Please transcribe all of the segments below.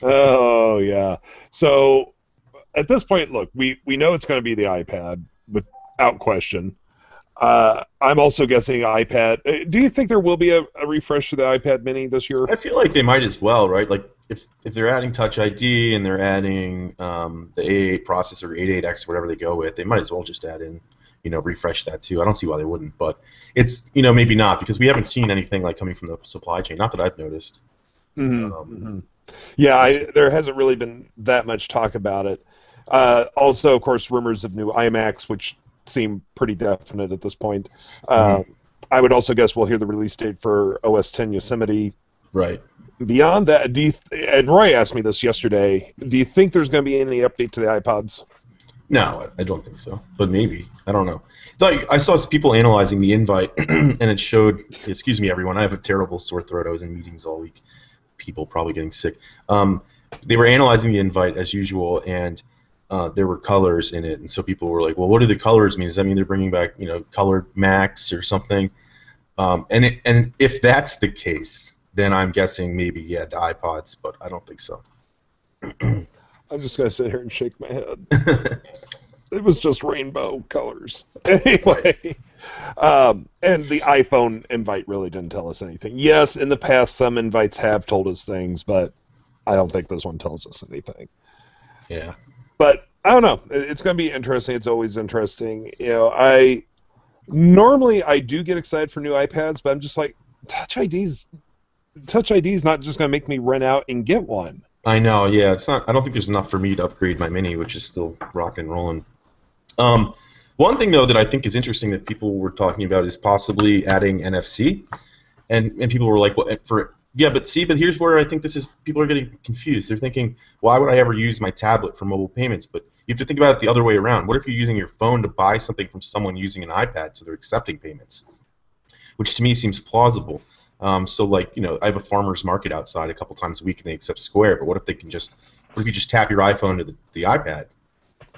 Oh yeah. So at this point, look, we know it's going to be the iPad without question. I'm also guessing iPad. Do you think there will be a refresh to the iPad Mini this year? I feel like they might as well, right? Like if they're adding Touch ID and they're adding the A8 processor, 88X, whatever they go with, they might as well just add in, refresh that too. I don't see why they wouldn't, but it's maybe not because we haven't seen anything like coming from the supply chain. Not that I've noticed. Mm-hmm. Um, Mm-hmm. Yeah, there hasn't really been that much talk about it. Also, of course, rumors of new iMacs, which seem pretty definite at this point. mhm, Uh, I would also guess we'll hear the release date for OS 10 Yosemite. right. Beyond that, and Roy asked me this yesterday, do you think there's going to be any update to the iPods? No, I don't think so. But maybe. I don't know. Like, I saw some people analyzing the invite, and it showed. Excuse me, everyone. I have a terrible sore throat. I was in meetings all week. People probably getting sick. They were analyzing the invite as usual, and there were colors in it, and so people were like, "Well, what do the colors mean? Does that mean they're bringing back, colored Macs or something?" And if that's the case, then I'm guessing maybe yeah, the iPods, but I don't think so. I'm just going to sit here and shake my head. It was just rainbow colors. Right. Anyway, and the iPhone invite really didn't tell us anything. Yes, in the past, some invites have told us things, but I don't think this one tells us anything. Yeah. But I don't know. It's going to be interesting. It's always interesting. I normally I do get excited for new iPads, but I'm just like Touch ID is not just going to make me run out and get one. I know. Yeah. It's not. I don't think there's enough for me to upgrade my Mini, which is still rocking and rolling. One thing though that I think is interesting that people were talking about is possibly adding NFC, and people were like, well, for yeah, but see, but here's where I think this is people are getting confused. They're thinking, why would I ever use my tablet for mobile payments? But you have to think about it the other way around. What if you're using your phone to buy something from someone using an iPad, so they're accepting payments, which to me seems plausible. So like I have a farmer's market outside a couple times a week and they accept Square, but what if they can just what if you just tap your iPhone to the iPad?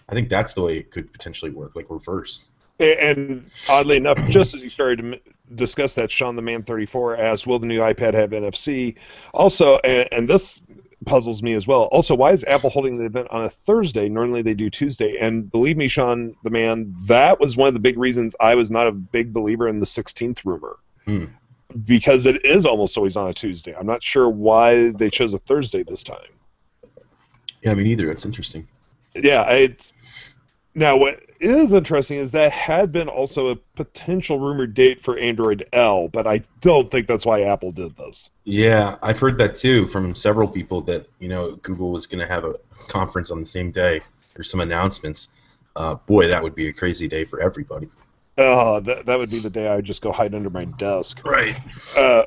I think that's the way it could potentially work, like reverse. And oddly enough, just as you started to discuss that, Sean the Man 34 asked, "Will the new iPad have NFC?" Also, and this puzzles me as well. Also, why is Apple holding the event on a Thursday? Normally they do Tuesday. And believe me, Sean the Man, that was one of the big reasons I was not a big believer in the 16th rumor. Hmm. Because it is almost always on a Tuesday. I'm not sure why they chose a Thursday this time. Yeah, me neither. It's interesting. Yeah, now what is interesting is that had been also a potential rumored date for Android L, but I don't think that's why Apple did this. Yeah, I've heard that too from several people that Google was going to have a conference on the same day or some announcements. Boy, that would be a crazy day for everybody. That would be the day I would just go hide under my desk. Right.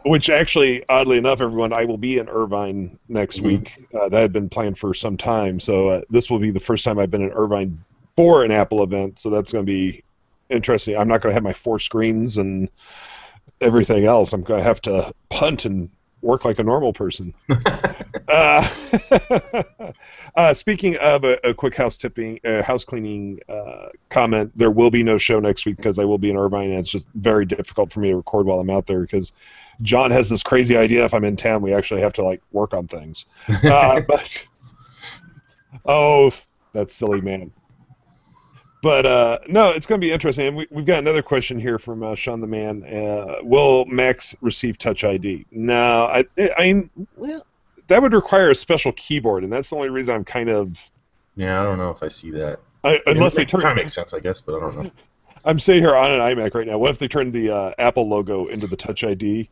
Which actually, oddly enough, everyone, I will be in Irvine next Hmm. week. That had been planned for some time, so this will be the first time I've been in Irvine for an Apple event, so that's going to be interesting. I'm not going to have my four screens and everything else. I'm going to have to punt and work like a normal person. Uh, Speaking of a quick house cleaning comment, there will be no show next week because I will be in Irvine, and it's just very difficult for me to record while I'm out there because John has this crazy idea. If I'm in town, we actually have to work on things. But oh, that silly man. But no, it's going to be interesting. And we've got another question here from Sean the Man. Will Macs receive Touch ID? No, I mean, well, that would require a special keyboard, and that's the only reason I'm kind of Yeah, I don't know if I see that. unless they It turn. kind of makes sense, I guess, but I don't know. I'm sitting here on an iMac right now. What if they turned the Apple logo into the Touch ID?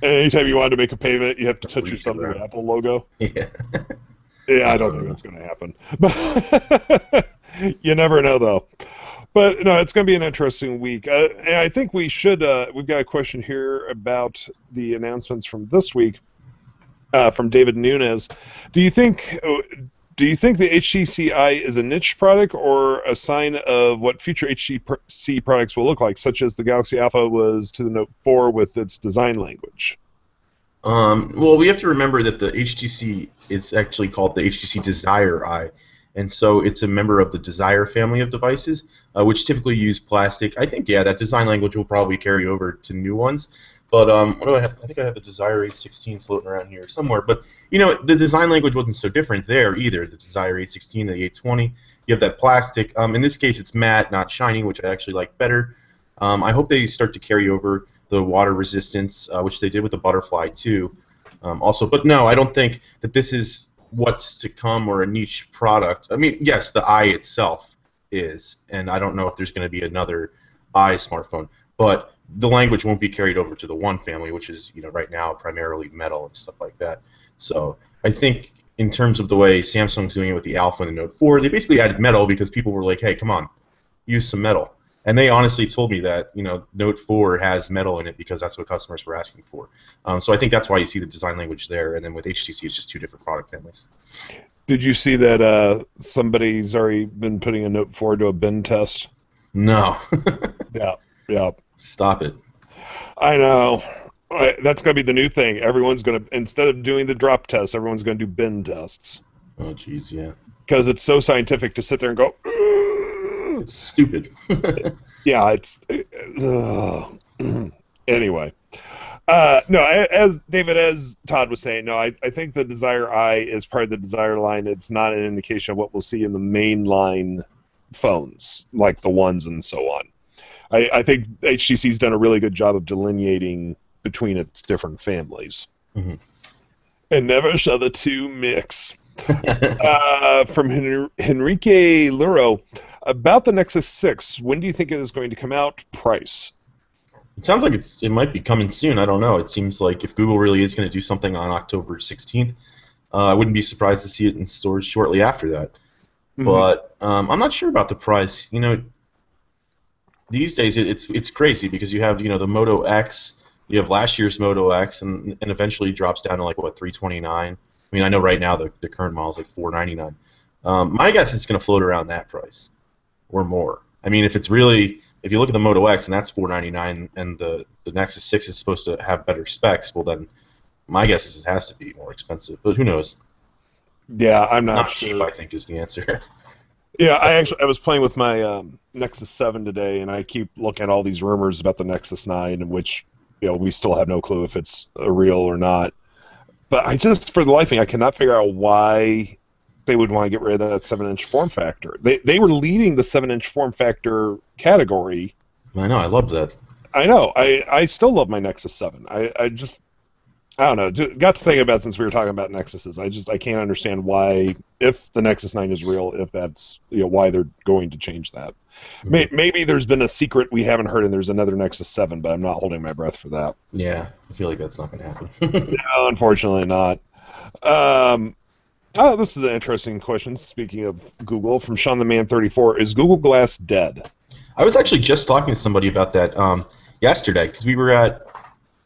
And anytime you wanted to make a payment, you have to touch Reach yourself to the around. Apple logo. Yeah. Yeah, I don't think Um, that's going to happen. But you never know, though. But no, it's going to be an interesting week. And I think we should. We've got a question here about the announcements from this week from David Nunes. Do you think? Do you think the HTC is a niche product or a sign of what future HTC products will look like, such as the Galaxy Alpha was to the Note 4 with its design language? well, we have to remember that the HTC is actually called the HTC Desire Eye, and so it's a member of the Desire family of devices, which typically use plastic. I think, yeah, that design language will probably carry over to new ones, But what do I have? I think I have the Desire 816 floating around here somewhere. But you know, the design language wasn't so different there either. The Desire 816, the 820. You have that plastic. In this case, it's matte, not shiny, which I actually like better. I hope they start to carry over the water resistance, which they did with the Butterfly too. Also, but no, I don't think that this is what's to come or a niche product. I mean, yes, the Eye itself is, and I don't know if there's going to be another Eye smartphone, but the language won't be carried over to the One family, which is, you know, right now primarily metal and stuff like that. So I think in terms of the way Samsung's doing it with the Alpha and the Note 4, they basically added metal because people were like, hey, come on, use some metal. And they honestly told me that, you know, Note 4 has metal in it because that's what customers were asking for. So I think that's why you see the design language there. And then with HTC, it's just two different product families. Did you see that somebody's already been putting a Note 4 to a bin test? No. Yeah. Stop it. I know. That's going to be the new thing. Everyone's going to, instead of doing the drop test, everyone's going to do bin tests. Oh, jeez, yeah. Because it's so scientific to sit there and go, it's stupid. yeah, it's... anyway. No, as David, as Todd was saying, no, I think the Desire Eye is part of the Desire line. It's not an indication of what we'll see in the mainline phones, like the ones and so on. I think HTC's done a really good job of delineating between its different families. Mm-hmm. And never shall the two mix. From Henrique Luro, about the Nexus 6, when do you think it is going to come out? Price? It sounds like it might be coming soon. I don't know. It seems like if Google really is going to do something on October 16th, I wouldn't be surprised to see it in stores shortly after that. Mm-hmm. But I'm not sure about the price. You know, these days it's crazy because you have, you know, the Moto X, you have last year's Moto X, and eventually it drops down to like what, $329. I mean, I know right now the current model is like $499. My guess is it's going to float around that price or more. I mean, if you look at the Moto X and that's $499, and the Nexus 6 is supposed to have better specs, well then my guess is it has to be more expensive. But who knows? Yeah, I'm not sure. Cheap, I think, is the answer. Yeah, I was playing with my Nexus 7 today, and I keep looking at all these rumors about the Nexus 9, in which, you know, we still have no clue if it's real or not. But I just, for the life of me, I cannot figure out why they would want to get rid of that 7-inch form factor. They were leading the 7-inch form factor category. I know, I love that. I know, I still love my Nexus 7. I don't know. Got to think about it since we were talking about Nexuses. I can't understand why, if the Nexus 9 is real, if that's, you know, why they're going to change that. Mm-hmm. Maybe there's been a secret we haven't heard, and there's another Nexus 7, but I'm not holding my breath for that. Yeah, I feel like that's not going to happen. No, unfortunately not. This is an interesting question. Speaking of Google, from Sean the Man 34, is Google Glass dead? I was actually just talking to somebody about that yesterday because we were at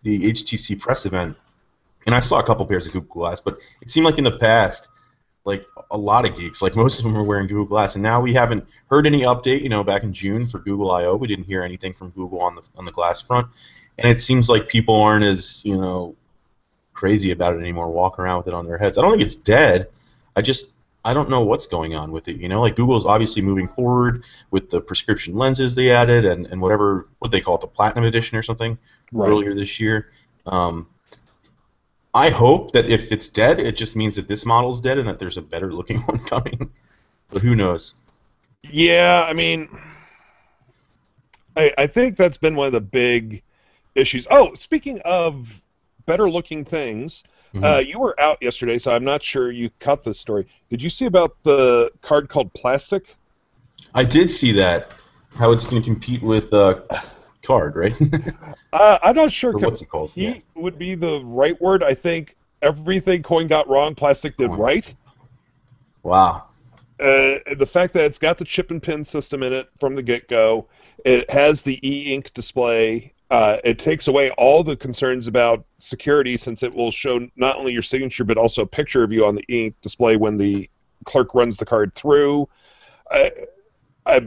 the HTC press event. And I saw a couple pairs of Google Glass, but it seemed like in the past, like a lot of geeks, like most of them were wearing Google Glass, and now we haven't heard any update. You know, back in June for Google I/O, we didn't hear anything from Google on the Glass front, and it seems like people aren't as, you know, crazy about it anymore, walking around with it on their heads. I don't think it's dead. I don't know what's going on with it. You know, like Google's obviously moving forward with the prescription lenses they added and what they call it, the Platinum Edition or something, right, earlier this year. I hope that if it's dead, it just means that this model's dead and that there's a better looking one coming. But who knows? Yeah, I mean, I think that's been one of the big issues. Oh, speaking of better looking things, mm-hmm. You were out yesterday, so I'm not sure you caught this story. Did you see about the card called Plastic? I did see that. How it's going to compete with Card, right? I'm not sure. What's it called? Would be the right word. I think everything Coin got wrong, Plastic did right. Wow. The fact that it's got the chip and pin system in it from the get-go, it has the e-ink display. It takes away all the concerns about security, since it will show not only your signature but also a picture of you on the e-ink display when the clerk runs the card through.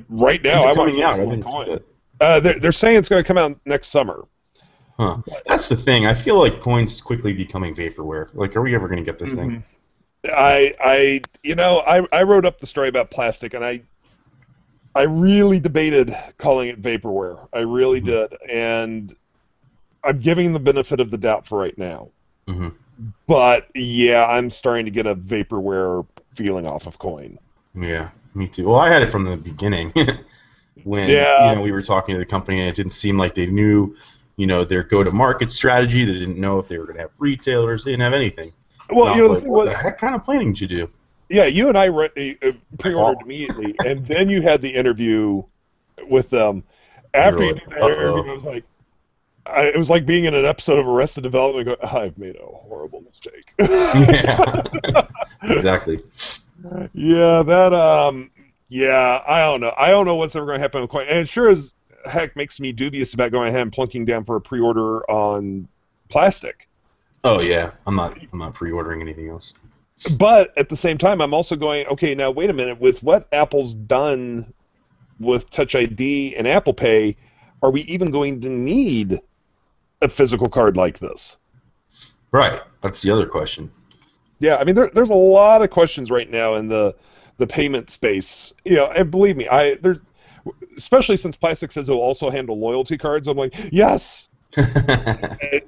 Right now, I'm coming out. I didn't see it. They're saying it's going to come out next summer. Huh. That's the thing. I feel like Coin's quickly becoming vaporware. Like, are we ever going to get this thing? I wrote up the story about Plastic, and I really debated calling it vaporware. I really did, and I'm giving the benefit of the doubt for right now. Mm-hmm. But yeah, I'm starting to get a vaporware feeling off of Coin. Yeah, me too. Well, I had it from the beginning when we were talking to the company, and it didn't seem like they knew, their go-to-market strategy. They didn't know if they were going to have retailers. They didn't have anything. Well, the thing was, what the heck kind of planning did you do? Yeah, you and I pre-ordered immediately, and then you had the interview with them. After you did that interview, it was like being in an episode of Arrested Development. I've made a horrible mistake. Yeah, exactly. Yeah, I don't know. I don't know what's ever going to happen with Coin, and it sure as heck makes me dubious about going ahead and plunking down for a pre-order on Plastic. Oh yeah, I'm not pre-ordering anything else. But at the same time, I'm also going, okay, now wait a minute. With what Apple's done with Touch ID and Apple Pay, are we even going to need a physical card like this? Right. That's the other question. Yeah, I mean, there's a lot of questions right now in the payment space. And believe me, especially since Plastic says it will also handle loyalty cards, I'm like, yes.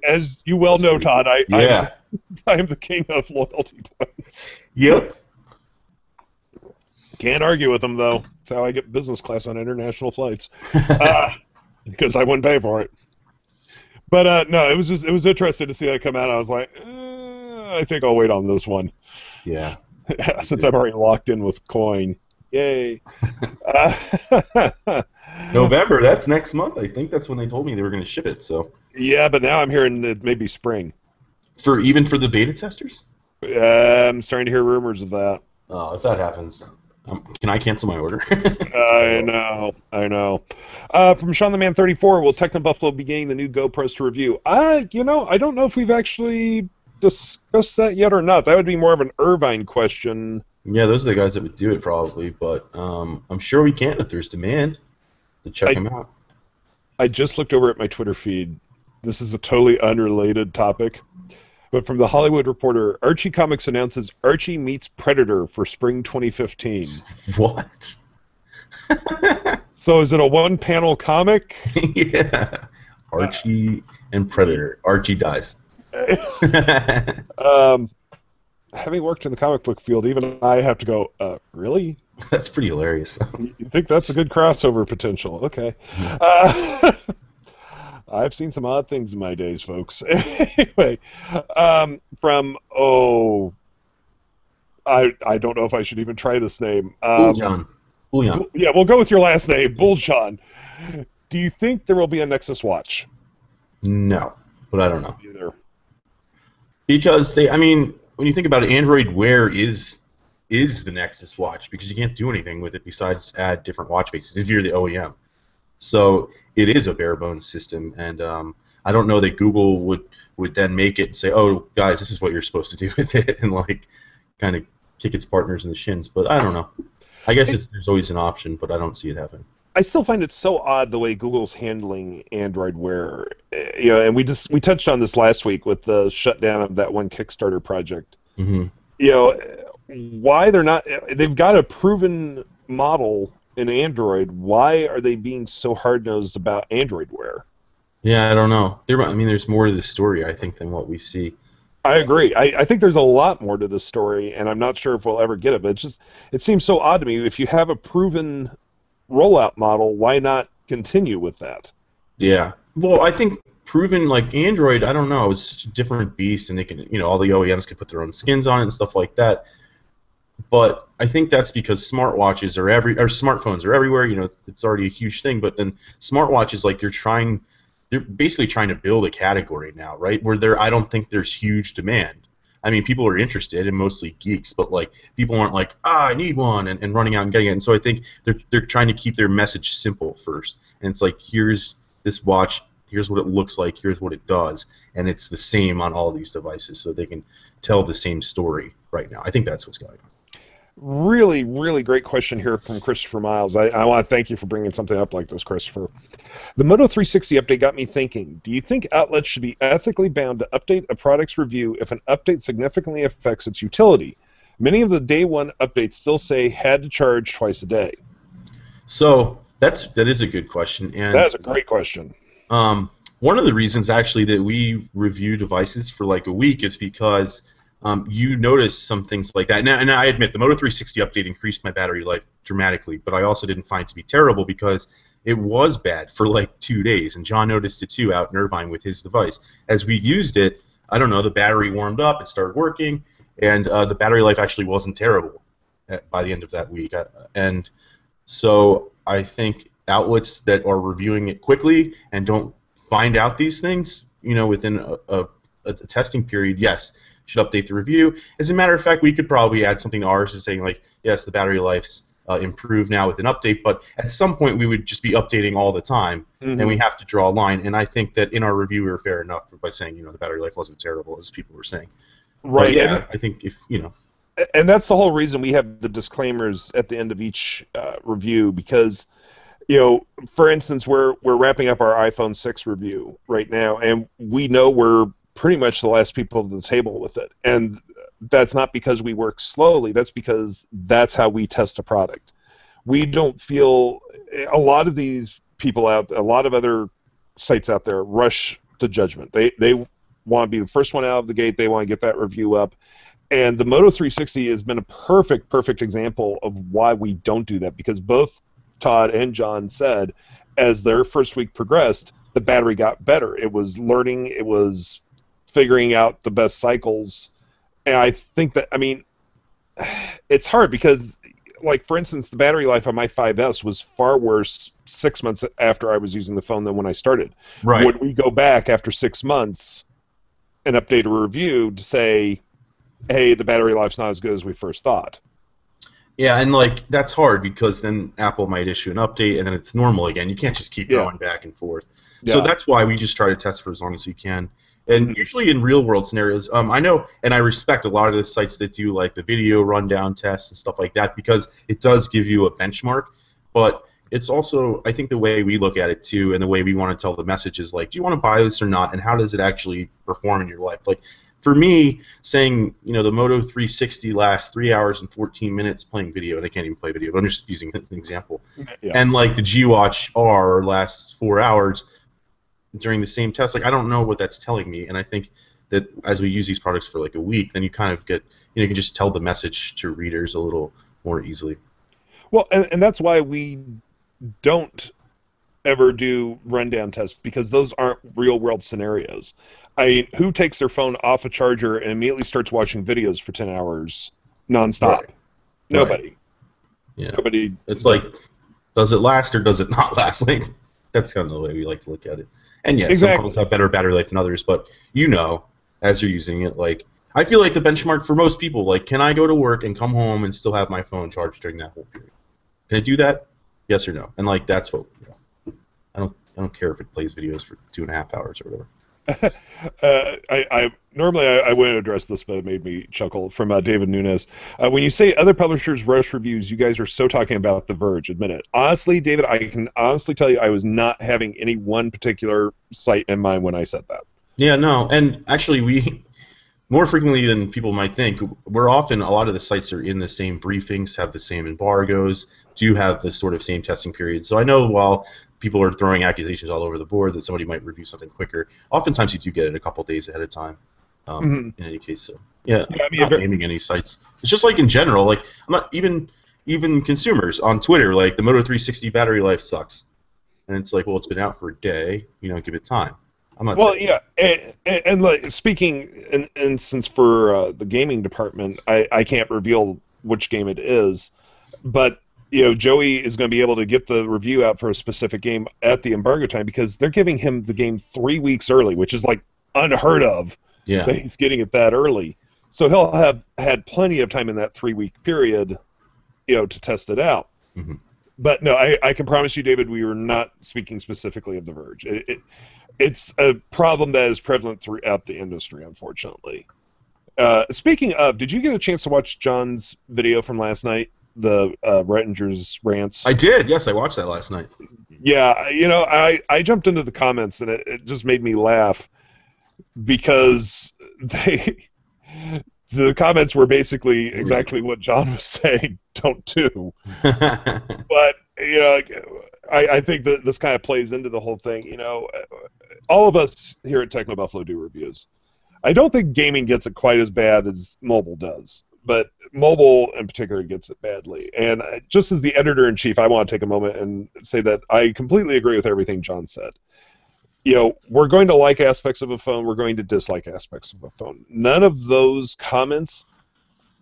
As you well know, Todd, I am the king of loyalty points. Yep. Can't argue with them, though. That's how I get business class on international flights. Because I wouldn't pay for it. But no, it was interesting to see that come out. I was like, I think I'll wait on this one. Yeah. Since I'm already locked in with Coin. Yay. November, that's next month. I think that's when they told me they were going to ship it. So. Yeah, but now I'm hearing that maybe spring. Even for the beta testers? I'm starting to hear rumors of that. Oh, if that happens, can I cancel my order? I know. From Sean the Man 34, will TechnoBuffalo be getting the new GoPros to review? I don't know if we've actually discussed that yet or not. That would be more of an Irvine question. Yeah, those are the guys that would do it probably, but I'm sure we can if there's demand to check them out. I just looked over at my Twitter feed. This is a totally unrelated topic, but from the Hollywood Reporter, Archie Comics announces Archie meets Predator for spring 2015. What? So is it a one-panel comic? Yeah. Archie and Predator. Archie dies. Having worked in the comic book field, even I have to go, really? That's pretty hilarious. You think that's a good crossover potential? Okay. I've seen some odd things in my days, folks. Anyway, I don't know if I should even try this name. Buljan. Yeah, we'll go with your last name, Buljan. Do you think there will be a Nexus watch? No, but I don't know. Either. Because when you think about it, Android Wear is the Nexus watch because you can't do anything with it besides add different watch faces if you're the OEM. So it is a bare bones system, and I don't know that Google would then make it and say, "Oh, guys, this is what you're supposed to do with it," and kind of kick its partners in the shins. But I don't know. I guess there's always an option, but I don't see it happening. I still find it so odd the way Google's handling Android Wear. And we touched on this last week with the shutdown of that one Kickstarter project. Mm-hmm. Why they're not? They've got a proven model in Android. Why are they being so hard-nosed about Android Wear? Yeah, I don't know. There's more to the story, I think, than what we see. I agree. I think there's a lot more to this story, and I'm not sure if we'll ever get it. But it seems so odd to me. If you have a proven rollout model, why not continue with that? Yeah. Well, I think proven like Android, I don't know, it's a different beast, and they can, all the OEMs can put their own skins on it and stuff like that. But I think that's because smartwatches or smartphones are everywhere. It's already a huge thing. But then smartwatches, they're basically trying to build a category now, right? Where I don't think there's huge demand. People are interested, and mostly geeks, but people aren't like, I need one, and running out and getting it. And so I think they're trying to keep their message simple first. And it's like, here's this watch, here's what it looks like, here's what it does, and it's the same on all these devices, so they can tell the same story right now. I think that's what's going on. Really, really great question here from Christopher Miles. I want to thank you for bringing something up like this, Christopher. The Moto 360 update got me thinking, do you think outlets should be ethically bound to update a product's review if an update significantly affects its utility? Many of the day one updates still say had to charge twice a day. So that is a good question. And that is a great question. One of the reasons actually that we review devices for like a week is because you notice some things like that. And I admit the Moto 360 update increased my battery life dramatically, but I also didn't find it to be terrible because it was bad for like 2 days, and John noticed it too out in Irvine with his device. As we used it, I don't know, the battery warmed up, it started working, and the battery life actually wasn't terrible by the end of that week. And so I think outlets that are reviewing it quickly and don't find out these things, you know, within a testing period, yes, should update the review. As a matter of fact, we could probably add something to ours saying like, yes, the battery life's improved now with an update, but at some point we would just be updating all the time, and we have to draw a line. And I think that in our review we were fair enough by saying, you know, the battery life wasn't terrible as people were saying. Right. But yeah, I think if, you know. And that's the whole reason we have the disclaimers at the end of each review, because, you know, for instance, we're wrapping up our iPhone 6 review right now, and we know we're pretty much the last people to the table with it. And that's not because we work slowly, that's because that's how we test a product. We don't feel, a lot of these people a lot of other sites out there rush to judgment. They want to be the first one out of the gate, they want to get that review up. And the Moto 360 has been a perfect example of why we don't do that, because both Todd and John said as their first week progressed, the battery got better. It was learning, it was figuring out the best cycles. And I think that, I mean, it's hard because, like, for instance, the battery life on my 5S was far worse 6 months after I was using the phone than when I started. Right. Would we go back after 6 months and update a review to say, hey, the battery life's not as good as we first thought? Yeah, and like that's hard because then Apple might issue an update and then it's normal again. You can't just keep going back and forth. So that's why we just try to test for as long as we can. And usually in real world scenarios, I know and I respect a lot of the sites that do like the video rundown tests and stuff like that, because it does give you a benchmark. But it's also, I think, the way we look at it too, and the way we want to tell the message is like, do you want to buy this or not, and how does it actually perform in your life? Like, for me, saying, you know, the Moto 360 lasts 3 hours and 14 minutes playing video, and I can't even play video, but I'm just using an example. Yeah. And like the G Watch R lasts 4 hours during the same test. Like, I don't know what that's telling me, and I think that as we use these products for like a week, then you kind of get, you know, you can just tell the message to readers a little more easily. Well, and that's why we don't ever do rundown tests, because those aren't real-world scenarios. I mean, who takes their phone off a charger and immediately starts watching videos for 10 hours nonstop? Right. Nobody. Right. Yeah. Nobody. It's like, does it last or does it not last? Like, that's kind of the way we like to look at it. And yeah, some phones have better battery life than others, but you know, as you're using it, like, I feel like the benchmark for most people, like, can I go to work and come home and still have my phone charged during that whole period? Can I do that? Yes or no? And like, that's what, you know, I don't care if it plays videos for 2.5 hours or whatever. Normally I wouldn't address this, but it made me chuckle from David Nunes. When you say other publishers rush reviews, you guys are so talking about The Verge. Admit it. Honestly, David, I can honestly tell you I was not having any one particular site in mind when I said that. Yeah, no, and actually we, more frequently than people might think, we're often, a lot of the sites are in the same briefings, have the same embargoes, do have the sort of same testing period. So I know while people are throwing accusations all over the board that somebody might review something quicker, oftentimes you do get it a couple days ahead of time. In any case, so yeah, I mean, I'm not naming any sites. It's just like in general, like I'm not even consumers on Twitter, like the Moto 360 battery life sucks, and it's like, well, it's been out for a day, you know, give it time. I'm not. Well, yeah, and like speaking, and since for the gaming department, I can't reveal which game it is, but you know, Joey is going to be able to get the review out for a specific game at the embargo time, because they're giving him the game 3 weeks early, which is like unheard of. Yeah. That he's getting it that early. So he'll have had plenty of time in that 3-week period, you know, to test it out. Mm-hmm. But no, I can promise you, David, we were not speaking specifically of The Verge. It's a problem that is prevalent throughout the industry, unfortunately. Speaking of, did you get a chance to watch John's video from last night? The Rettinger's rants? I did, yes, I watched that last night. Yeah, you know, I jumped into the comments and it just made me laugh, because the comments were basically exactly what John was saying, don't do. But, you know, I think that this kind of plays into the whole thing. You know, all of us here at TechnoBuffalo do reviews. I don't think gaming gets it quite as bad as mobile does, but mobile in particular gets it badly. And just as the editor-in-chief, I want to take a moment and say that I completely agree with everything John said. You know, we're going to like aspects of a phone, we're going to dislike aspects of a phone. None of those comments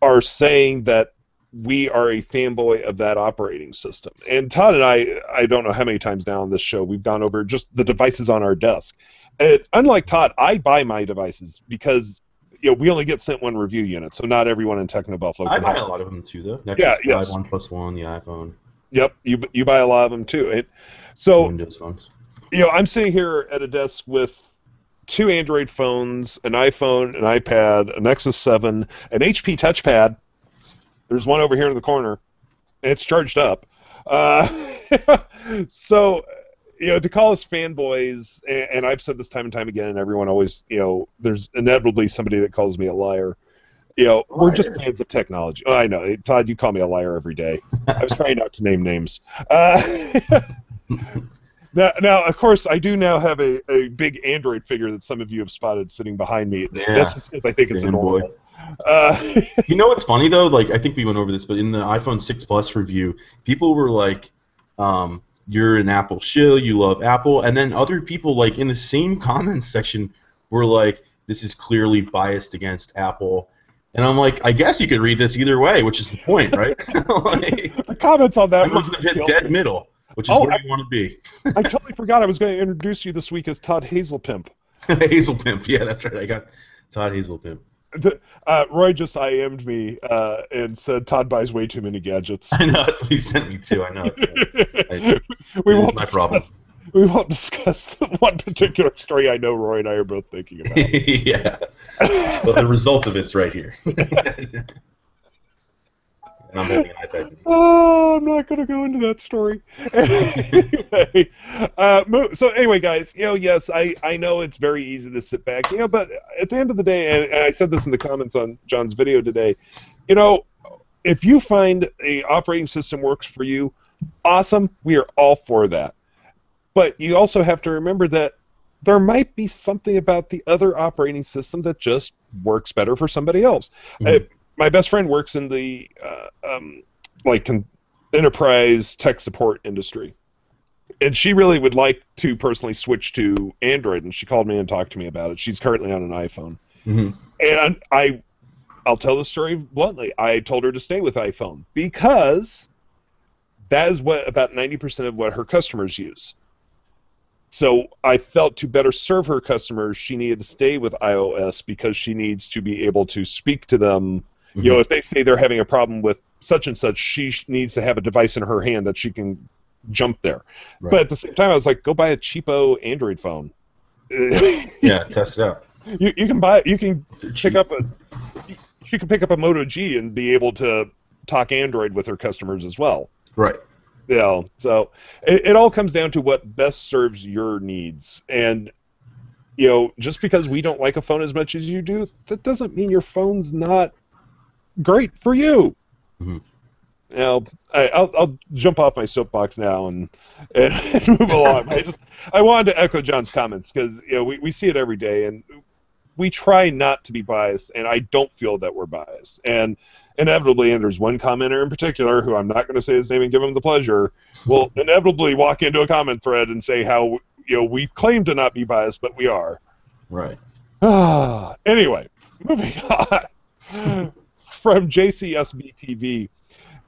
are saying that we are a fanboy of that operating system. And Todd and I don't know how many times now on this show, we've gone over just the devices on our desk. And unlike Todd, I buy my devices because we only get sent one review unit, so not everyone in TechnoBuffalo. I buy a lot of them too, though. Nexus 5, yes. OnePlus One, the iPhone. Yep, you buy a lot of them too. And so Windows phones. I'm sitting here at a desk with 2 Android phones, an iPhone, an iPad, a Nexus 7, an HP touchpad. There's one over here in the corner, and it's charged up. So, to call us fanboys, and I've said this time and time again, and everyone always, there's inevitably somebody that calls me a liar. We're just fans of technology. Oh, I know. Todd, you call me a liar every day. I was trying not to name names. Now, of course, I do now have a big Android figure that some of you have spotted sitting behind me. Yeah, that's just because I think it's adorable. You know what's funny, though? Like, I think we went over this, but in the iPhone 6 Plus review, people were like, you're an Apple shill, you love Apple, and then other people, like, in the same comments section were like, this is clearly biased against Apple. And I'm like, I guess you could read this either way, which is the point, right? Like, the comments on that I must have hit dead middle, which is where you want to be. I totally forgot I was going to introduce you this week as Todd Hazelpimp. Hazelpimp, yeah, that's right. I got Todd Hazelpimp. Roy just IM'd me and said Todd buys way too many gadgets. I know, that's what he sent me too. I know. It's my problem. We won't discuss one particular story I know Roy and I are both thinking about. Yeah. But the result of it's right here. And I'm holding an iPad. Oh, I'm not going to go into that story. Anyway, guys, yes, I know it's very easy to sit back, but at the end of the day, and I said this in the comments on John's video today, if you find a operating system works for you, awesome, we are all for that. But you also have to remember that there might be something about the other operating system that just works better for somebody else. Mm-hmm. My best friend works in the enterprise tech support industry, and she really would like to personally switch to Android, and she called me and talked to me about it. She's currently on an iPhone. Mm-hmm. And I'll tell the story bluntly. I told her to stay with iPhone because that is what about 90% of what her customers use. So I felt to better serve her customers, she needed to stay with iOS because she needs to be able to speak to them. Mm-hmm. If they say they're having a problem with such and such, she needs to have a device in her hand that she can jump there. Right. But at the same time, I was like, go buy a cheapo Android phone. Yeah, test it out. You can pick up a Moto G and be able to talk Android with her customers as well. Right. So it all comes down to what best serves your needs. And, just because we don't like a phone as much as you do, that doesn't mean your phone's not great for you. Mm-hmm. I'll jump off my soapbox now and move along. I wanted to echo John's comments because, we see it every day, and we try not to be biased, and I don't feel that we're biased. And inevitably, and there's one commenter in particular who I'm not going to say his name and give him the pleasure, will inevitably walk into a comment thread and say how we claim to not be biased, but we are. Right. Anyway, moving on. From JCSBTV,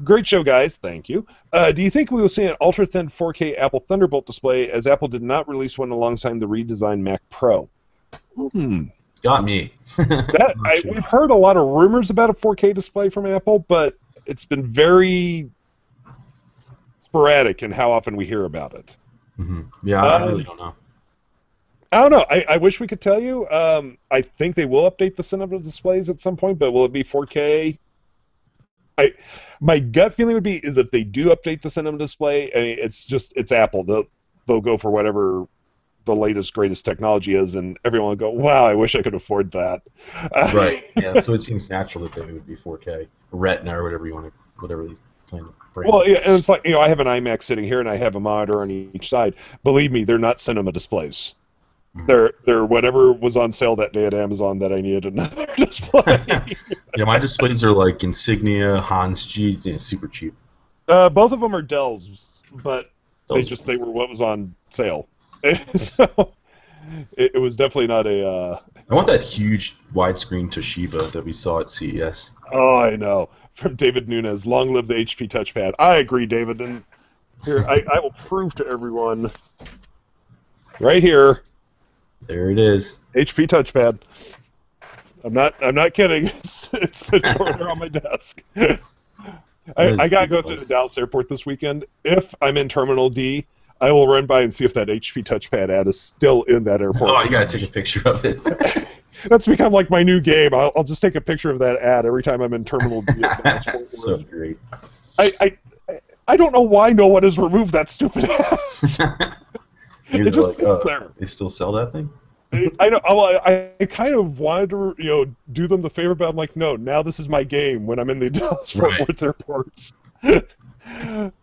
great show, guys. Thank you. Do you think we will see an ultra-thin 4K Apple Thunderbolt display, as Apple did not release one alongside the redesigned Mac Pro? Got me. We've heard a lot of rumors about a 4K display from Apple, but it's been very sporadic in how often we hear about it. Mm-hmm. Yeah, I really don't know. I don't know. I wish we could tell you. I think they will update the cinema displays at some point, but will it be 4K? My gut feeling would be is if they do update the cinema display, it's Apple. They'll go for whatever the latest, greatest technology is, and everyone will go, wow, I wish I could afford that. Right, yeah, so it seems natural that they would be 4K, Retina, or whatever you want to, whatever Playing the brand. Well, yeah, and it's like, I have an iMac sitting here, and I have a monitor on each side. Believe me, they're not cinema displays. They're whatever was on sale that day at Amazon that I needed another display. Yeah, my displays are like Insignia, Hans G, super cheap. Both of them are Dells, but Dells they were what was on sale. So it was definitely not a. I want that huge widescreen Toshiba that we saw at CES. Oh, I know. From David Nunez, long live the HP touchpad. I agree, David, and here I will prove to everyone. Right here. There it is. HP touchpad. I'm not kidding. It's sitting over there on my desk. I gotta go to the Dallas airport this weekend. If I'm in Terminal D, I will run by and see if that HP touchpad ad is still in that airport. Oh, you gotta take a picture of it. That's become like my new game. I'll just take a picture of that ad every time I'm in Terminal D. That's so great. I don't know why no one has removed that stupid ad. It just sits there. They still sell that thing? I know. I kind of wanted to, do them the favor, but I'm like, no. Now this is my game when I'm in the Dallas-Fort Worth airports.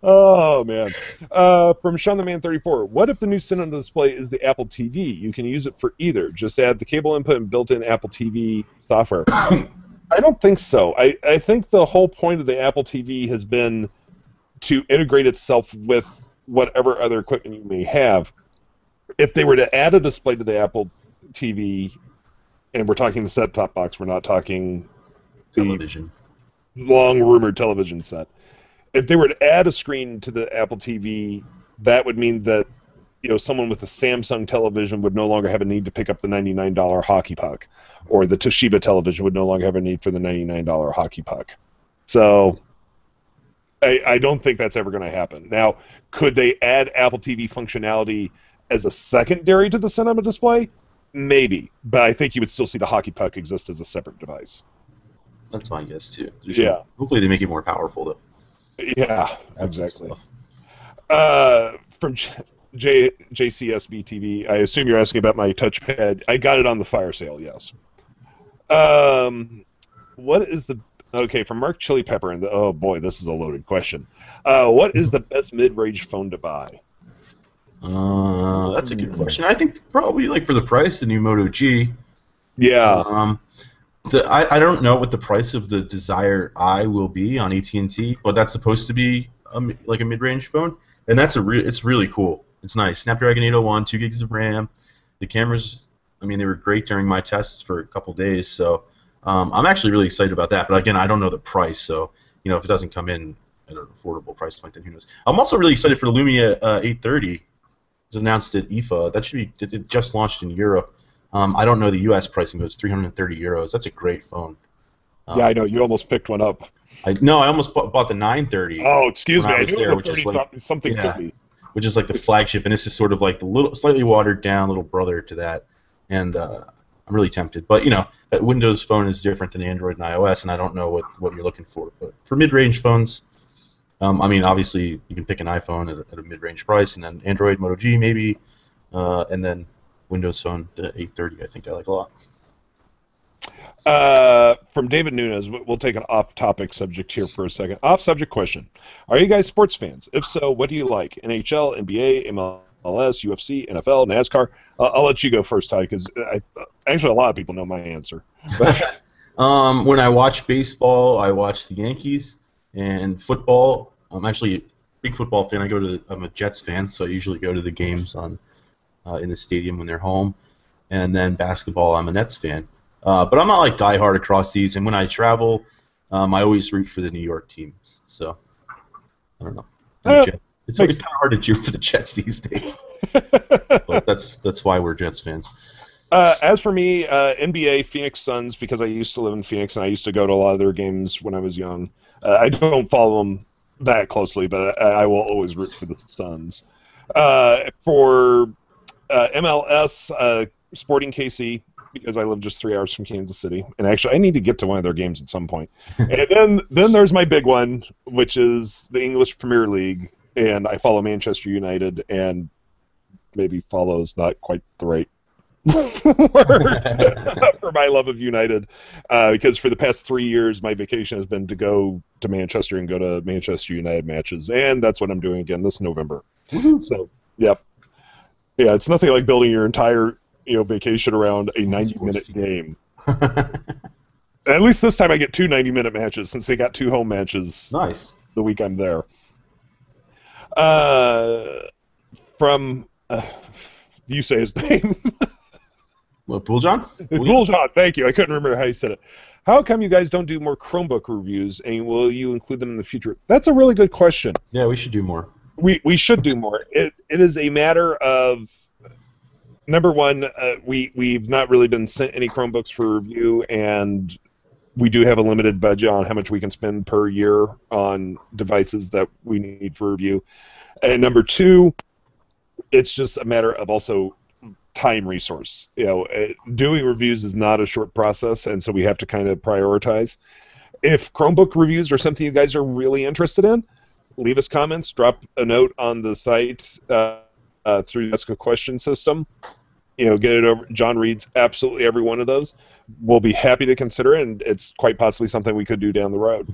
Oh man. From Sean the Man 34. What if the new cinema display is the Apple TV? You can use it for either. Just add the cable input and built-in Apple TV software. I don't think so. I think the whole point of the Apple TV has been to integrate itself with whatever other equipment you may have. If they were to add a display to the Apple TV, and we're talking the set-top box, we're not talking television, long-rumored television set. If they were to add a screen to the Apple TV, that would mean that someone with a Samsung television would no longer have a need to pick up the $99 hockey puck, or the Toshiba television would no longer have a need for the $99 hockey puck. So I don't think that's ever going to happen. Now, could they add Apple TV functionality as a secondary to the cinema display? Maybe, but I think you would still see the hockey puck exist as a separate device. That's my guess too. Yeah. Hopefully they make it more powerful though. Yeah, exactly. From JCSB TV, I assume you're asking about my touchpad. I got it on the fire sale. Yes. What is the from Mark Chili Pepper and oh boy, this is a loaded question. What is the best mid-range phone to buy? That's a good question. I think probably for the price, the new Moto G. Yeah. I don't know what the price of the Desire I will be on AT&T, but that's supposed to be a mid-range phone, and it's really cool. It's nice. Snapdragon 801, 2 gigs of RAM. The cameras, they were great during my tests for a couple days, so I'm actually really excited about that. But again, I don't know the price, so if it doesn't come in at an affordable price point, then who knows? I'm also really excited for the Lumia 830. It was announced at IFA. It just launched in Europe. I don't know the U.S. pricing, but it's 330 euros. That's a great phone. Yeah, I know. You almost picked one up. I almost bought the 930. Oh, excuse me. I knew there, the 30 something could be. Which is like the flagship, and this is sort of like the slightly watered down little brother to that. And I'm really tempted. But, that Windows phone is different than Android and iOS, and I don't know what you're looking for. But for mid-range phones, obviously you can pick an iPhone at a mid-range price, and then Android, Moto G maybe, and then Windows Phone, the 830, I think I like a lot. From David Nunez, we'll take an off-topic subject here for a second. Off-subject question. Are you guys sports fans? If so, what do you like? NHL, NBA, MLS, UFC, NFL, NASCAR? I'll let you go first, Ty, because actually a lot of people know my answer. When I watch baseball, I watch the Yankees, and football, I'm actually a big football fan. I'm a Jets fan, so I usually go to the games in the stadium when they're home, and then basketball, I'm a Nets fan. But I'm not diehard across these, and when I travel, I always root for the New York teams. So I don't know. It's always kind of hard to cheer for the Jets these days, but that's why we're Jets fans. As for me, NBA, Phoenix Suns, because I used to live in Phoenix and I used to go to a lot of their games when I was young. I don't follow them that closely, but I will always root for the Suns. For MLS, Sporting KC, because I live just 3 hours from Kansas City, and actually I need to get to one of their games at some point. And then there's my big one, which is the English Premier League, and I follow Manchester United, and maybe follow is not quite the right for my love of United, because for the past 3 years my vacation has been to go to Manchester and go to Manchester United matches, and that's what I'm doing again this November. So, yep, yeah, it's nothing like building your entire vacation around a 90-minute game. At least this time I get 2 90-minute matches since they got 2 home matches. Nice. The week I'm there. From you say his name. What, Bulljohn? Bulljohn, thank you. I couldn't remember how you said it. How come you guys don't do more Chromebook reviews, and will you include them in the future? That's a really good question. Yeah, we should do more. We should do more. It is a matter of, number one, we've not really been sent any Chromebooks for review, and we do have a limited budget on how much we can spend per year on devices that we need for review. And number two, it's just a matter of also time resource. Doing reviews is not a short process, and so we have to kind of prioritize. If Chromebook reviews are something you guys are really interested in, leave us comments, drop a note on the site through the Ask a Question system. Get it over. John reads absolutely every one of those. We'll be happy to consider it, and it's quite possibly something we could do down the road.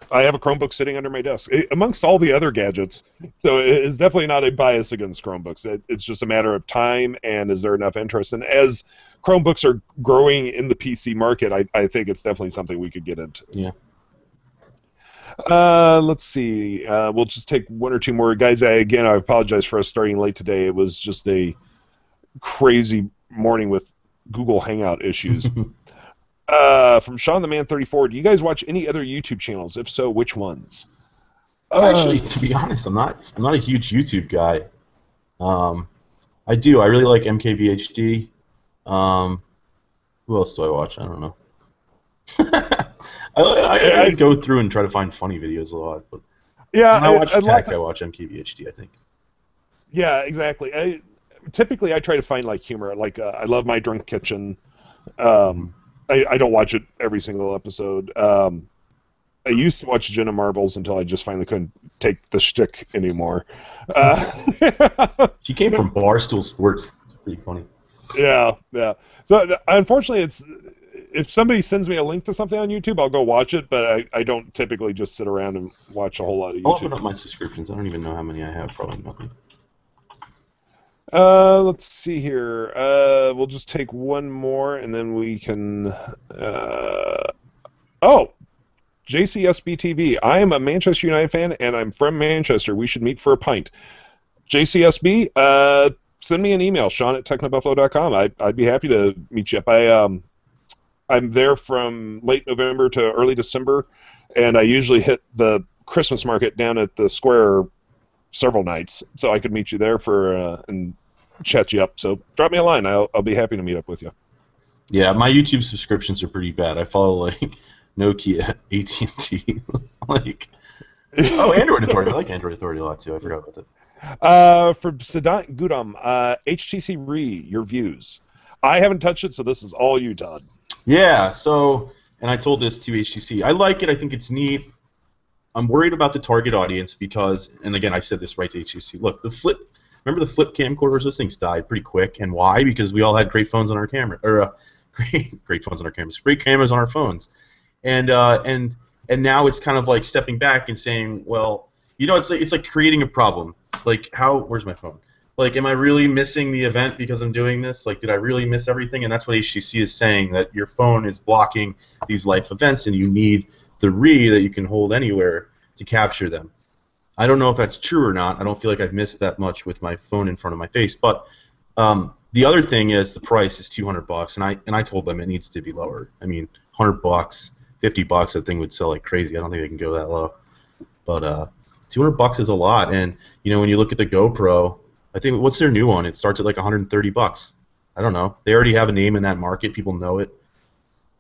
I have a Chromebook sitting under my desk, amongst all the other gadgets, so it's definitely not a bias against Chromebooks. It's just a matter of time, and is there enough interest? And as Chromebooks are growing in the PC market, I think it's definitely something we could get into. Yeah. Let's see. We'll just take 1 or 2 more. Guys, I apologize for us starting late today. It was just a crazy morning with Google Hangout issues. From Sean the Man 34, do you guys watch any other YouTube channels? If so, which ones? Actually, to be honest, I'm not a huge YouTube guy. I really like MKBHD. Who else do I watch? I don't know. I go through and try to find funny videos a lot, but yeah, when I watch tech, I watch MKBHD, I think. Yeah, exactly. Typically I try to find humor. I love My Drunk Kitchen. I don't watch it every single episode. I used to watch Jenna Marbles until I just finally couldn't take the shtick anymore. She came from Barstool Sports. Pretty funny. Yeah. So unfortunately, if somebody sends me a link to something on YouTube, I'll go watch it, but I don't typically just sit around and watch a whole lot of YouTube. I'll open up my subscriptions. I don't even know how many I have. Probably nothing. Let's see here. We'll just take one more, and then we can... JCSB TV. I am a Manchester United fan, and I'm from Manchester. We should meet for a pint. JCSB, send me an email, Sean@TechnoBuffalo.com. I'd be happy to meet you up. I'm there from late November to early December, and I usually hit the Christmas market down at the square several nights, so I could meet you there and chat you up. So drop me a line. I'll be happy to meet up with you. Yeah, my YouTube subscriptions are pretty bad. I follow Nokia, AT&T, Android Authority. I like Android Authority a lot too. I forgot about that. For Siddhant Gudam, HTC Re, your views. I haven't touched it, so this is all you, Todd. Yeah. So, and I told this to HTC. I like it. I think it's neat. I'm worried about the target audience because, and again, I said this right to HTC. Look, remember the flip camcorders? Those things died pretty quick, and why? Because we all had great phones on our camera, or great phones on our cameras, great cameras on our phones, and now it's kind of stepping back and saying, well, it's like creating a problem. Where's my phone? Am I really missing the event because I'm doing this? Did I really miss everything? And that's what HTC is saying, that your phone is blocking these life events, and you need the Re that you can hold anywhere to capture them. I don't know if that's true or not. I don't feel like I've missed that much with my phone in front of my face. But the other thing is the price is $200, and I told them it needs to be lower. I mean, $100, $50, that thing would sell like crazy. I don't think they can go that low. But $200 is a lot, and when you look at the GoPro, I think what's their new one? It starts at like $130. I don't know. They already have a name in that market. People know it.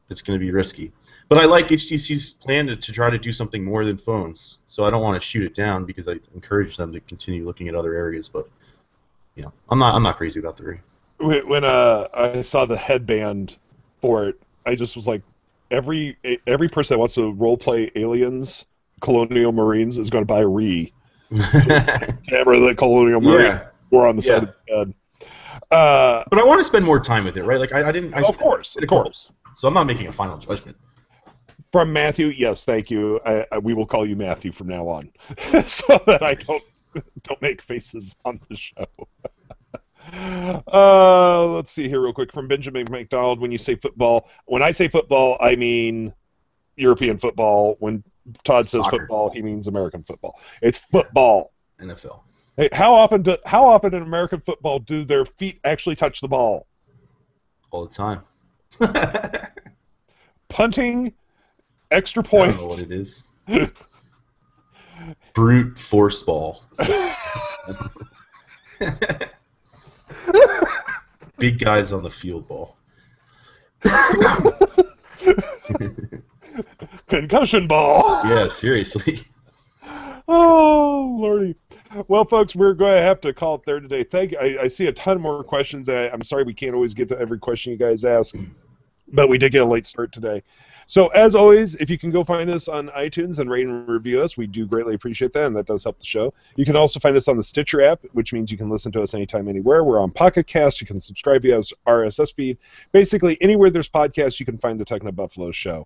It's going to be risky. But I like HTC's plan to try to do something more than phones. So I don't want to shoot it down because I encourage them to continue looking at other areas. But I'm not crazy about the Re. When I saw the headband for it, I just was like, every person that wants to roleplay aliens, colonial marines, is going to buy a Re. Camera the colonial marine or on the side of the But I want to spend more time with it, right? Like I didn't. Of course. So I'm not making a final judgment. From Matthew, yes, thank you. We will call you Matthew from now on, so that I don't make faces on the show. Let's see here real quick. From Benjamin McDonald, when I say football, I mean European football. When Todd says football, he means American football. It's football. NFL. Hey, how often in American football do their feet actually touch the ball? All the time. Punting, extra point. I don't know what it is. Brute force ball. Big guys on the field ball. Concussion ball. Yeah, seriously. Oh, Lordy. Well, folks, we're going to have to call it there today. I see a ton more questions. I'm sorry we can't always get to every question you guys ask, but we did get a late start today. So, as always, if you can go find us on iTunes and rate and review us, we do greatly appreciate that, and that does help the show. You can also find us on the Stitcher app, which means you can listen to us anytime, anywhere. We're on Pocket Cast. You can subscribe via RSS feed. Basically, anywhere there's podcasts, you can find the TechnoBuffalo Show.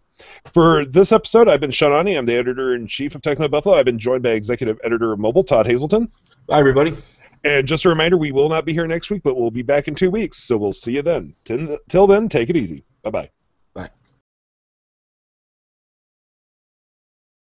For this episode, I've been Sean Ani. I'm the editor-in-chief of TechnoBuffalo. I've been joined by executive editor of Mobile, Todd Hazelton. Bye, everybody. And just a reminder, we will not be here next week, but we'll be back in 2 weeks, so we'll see you then. Till then, take it easy. Bye-bye.